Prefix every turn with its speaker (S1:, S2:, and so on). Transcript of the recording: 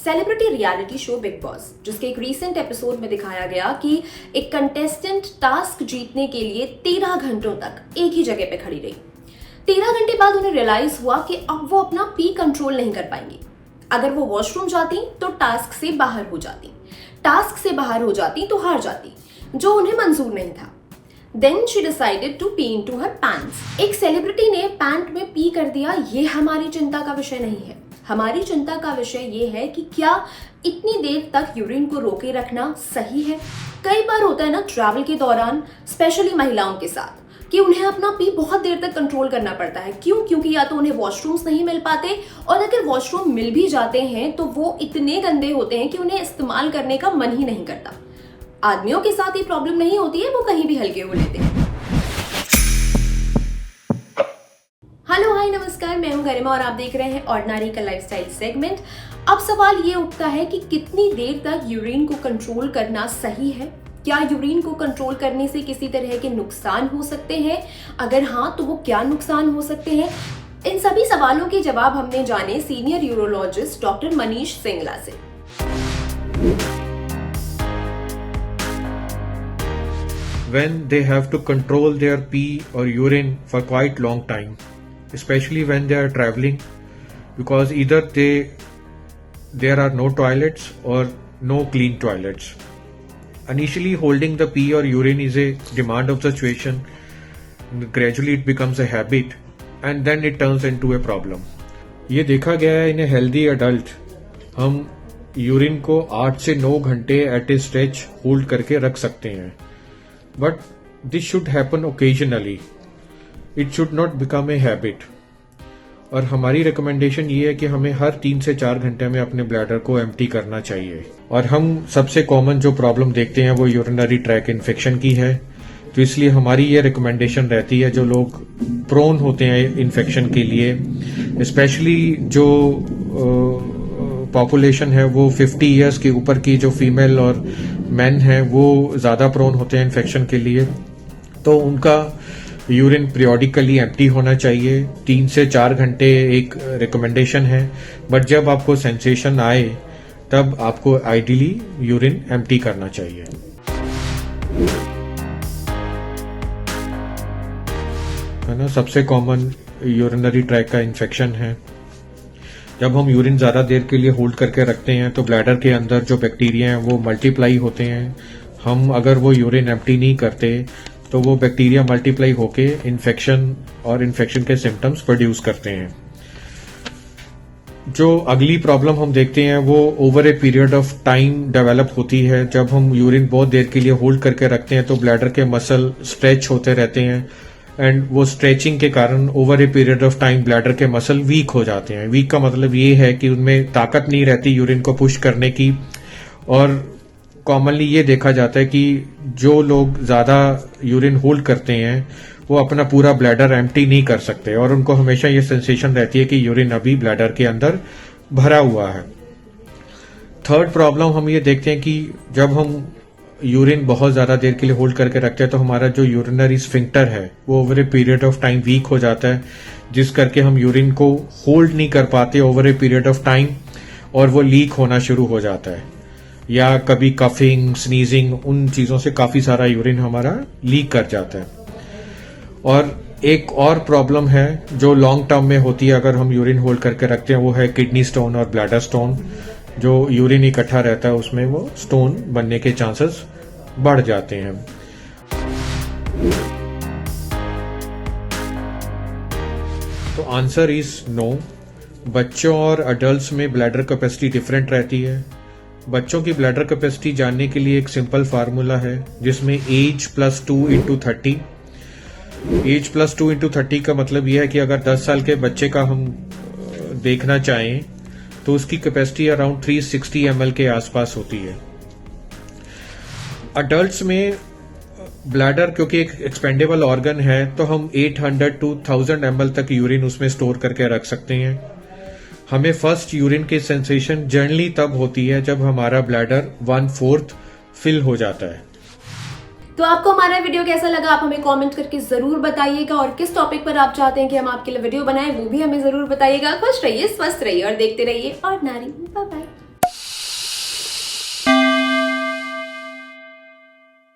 S1: Celebrity reality show big boss, जिसके एक recent episode में दिखाया गया कि एक कंटेस्टेंट टास्क जीतने के लिए 13 घंटों तक एक ही जगह पे खड़ी रही। 13 घंटे बाद उन्हें रियलाइज हुआ कि अब वो अपना पी कंट्रोल नहीं कर पाएंगी। अगर वो वॉशरूम जाती तो टास्क से बाहर हो जाती, टास्क से बाहर हो जाती तो हार जाती, जो उन्हें मंजूर नहीं था। Then she decided to pee into her pants. एक सेलिब्रिटी ने पैंट में पी कर दिया, ये हमारी चिंता का विषय नहीं है। हमारी चिंता का विषय ये है कि क्या इतनी देर तक यूरिन को रोके रखना सही है। कई बार होता है ना ट्रैवल के दौरान, स्पेशली महिलाओं के साथ, कि उन्हें अपना पी बहुत देर तक कंट्रोल करना पड़ता है। क्यों? क्योंकि या तो उन्हें वॉशरूम्स नहीं मिल पाते, और अगर वॉशरूम मिल भी जाते हैं तो वो इतने गंदे होते हैं कि उन्हें इस्तेमाल करने का मन ही नहीं करता। आदमियों के साथ ये प्रॉब्लम नहीं होती है, वो कहीं भी हल्के हो लेते हैं। हेलो हाय नमस्कार, मैं हूं गरिमा और आप देख रहे हैं ऑर्डिनरी का लाइफस्टाइल सेगमेंट। अब सवाल ये उठता है कि कितनी देर तक यूरिन को कंट्रोल करना सही है। क्या यूरिन को कंट्रोल करने से किसी तरह के नुकसान हो सकते हैं? अगर हाँ तो वो क्या नुकसान हो सकते हैं? इन सभी सवालों के जवाब हमने जाने senior urologist doctor Manish Singla से।
S2: When they have to control their pee or urine for quite long time, especially when they are traveling, because either there are no toilets or no clean toilets. Initially holding the pee or urine is a demand of the situation. Gradually it becomes a habit and then it turns into a problem. ये देखा गया है, इन a healthy adult हम urine को 8 से 9 घंटे eight ए stretch hold करके रख सकते हैं, but this should happen occasionally. It should not become a habit. और हमारी रिकमेंडेशन ये है कि हमें हर 3 से 4 घंटे में अपने ब्लैडर को एम्प्टी करना चाहिए। और हम सबसे कॉमन जो प्रॉब्लम देखते हैं वो यूरिनरी ट्रैक इन्फेक्शन की है, तो इसलिए हमारी ये रिकमेंडेशन रहती है जो लोग प्रोन होते हैं इन्फेक्शन के लिए, स्पेशली जो पॉपुलेशन है वो 50 इयर्स के ऊपर की जो फीमेल और मेन है वो ज्यादा प्रोन होते हैं इन्फेक्शन के लिए, तो उनका यूरिन पीरियोडिकली एम्प्टी होना चाहिए। 3 से 4 घंटे एक रिकमेंडेशन है, बट जब आपको सेंसेशन आए तब आपको आइडियली यूरिन एम्प्टी करना चाहिए। है ना, सबसे कॉमन यूरिनरी ट्रैक का इन्फेक्शन है। जब हम यूरिन ज्यादा देर के लिए होल्ड करके रखते हैं तो ब्लैडर के अंदर जो बैक्टीरिया हैं वो मल्टीप्लाई होते हैं। हम अगर वो यूरिन एम्प्टी नहीं करते तो वो बैक्टीरिया मल्टीप्लाई होके इन्फेक्शन और इन्फेक्शन के सिम्टम्स प्रोड्यूस करते हैं। जो अगली प्रॉब्लम हम देखते हैं वो over a period of time develop होती है। जब हम यूरिन बहुत देर के लिए होल्ड करके रखते हैं तो ब्लैडर के मसल स्ट्रेच होते रहते हैं, एंड वो स्ट्रेचिंग के कारण over a period of time bladder के मसल वीक हो जाते हैं। वीक का मतलब ये है कि उनमें ताकत नहीं रहती यूरिन को पुश करने की। और कॉमनली ये देखा जाता है कि जो लोग ज्यादा यूरिन होल्ड करते हैं वो अपना पूरा ब्लैडर एम्प्टी नहीं कर सकते, और उनको हमेशा ये सेंसेशन रहती है कि यूरिन अभी ब्लैडर के अंदर भरा हुआ है। थर्ड प्रॉब्लम हम ये देखते हैं कि जब हम यूरिन बहुत ज्यादा देर के लिए होल्ड करके रखते हैं तो हमारा जो यूरिनरी स्फिंक्टर है वो over a period of time weak हो जाता है, जिस करके हम यूरिन को होल्ड नहीं कर पाते over a period of time, और वो लीक होना शुरू हो जाता है। या कभी कफिंग, स्नीजिंग, उन चीजों से काफी सारा यूरिन हमारा लीक कर जाता है। और एक और प्रॉब्लम है जो लॉन्ग टर्म में होती है अगर हम यूरिन होल्ड करके रखते हैं, वो है किडनी स्टोन और ब्लैडर स्टोन। जो यूरिन इकट्ठा रहता है उसमें वो स्टोन बनने के चांसेस बढ़ जाते हैं। तो आंसर इज नो। बच्चों और अडल्ट्स में ब्लैडर कैपेसिटी डिफरेंट रहती है। बच्चों की ब्लैडर कैपेसिटी जानने के लिए एक सिंपल फार्मूला है जिसमें age plus 2 into 30। Age plus 2 into 30 का मतलब यह है कि अगर 10 साल के बच्चे का हम देखना चाहें तो उसकी कैपेसिटी अराउंड 360 ml के आसपास होती है। अडल्ट्स में ब्लैडर क्योंकि एक एक्सपेंडेबल ऑर्गन है तो हम 800 to 1000 ml तक यूरिन उसमें स्टोर करके रख सकते हैं। हमें फर्स्ट यूरिन की सेंसेशन जनरली तब होती है जब हमारा ब्लैडर 1/4 फिल हो जाता है।
S1: तो आपको हमारा वीडियो कैसा लगा आप हमें कमेंट करके जरूर बताइएगा, और किस टॉपिक पर आप चाहते हैं कि हम आपके लिए वीडियो बनाएं वो भी हमें जरूर बताइएगा। खुश रहिए, स्वस्थ रहिए और देखते रहिए ऑर्डिनरी। Bye bye.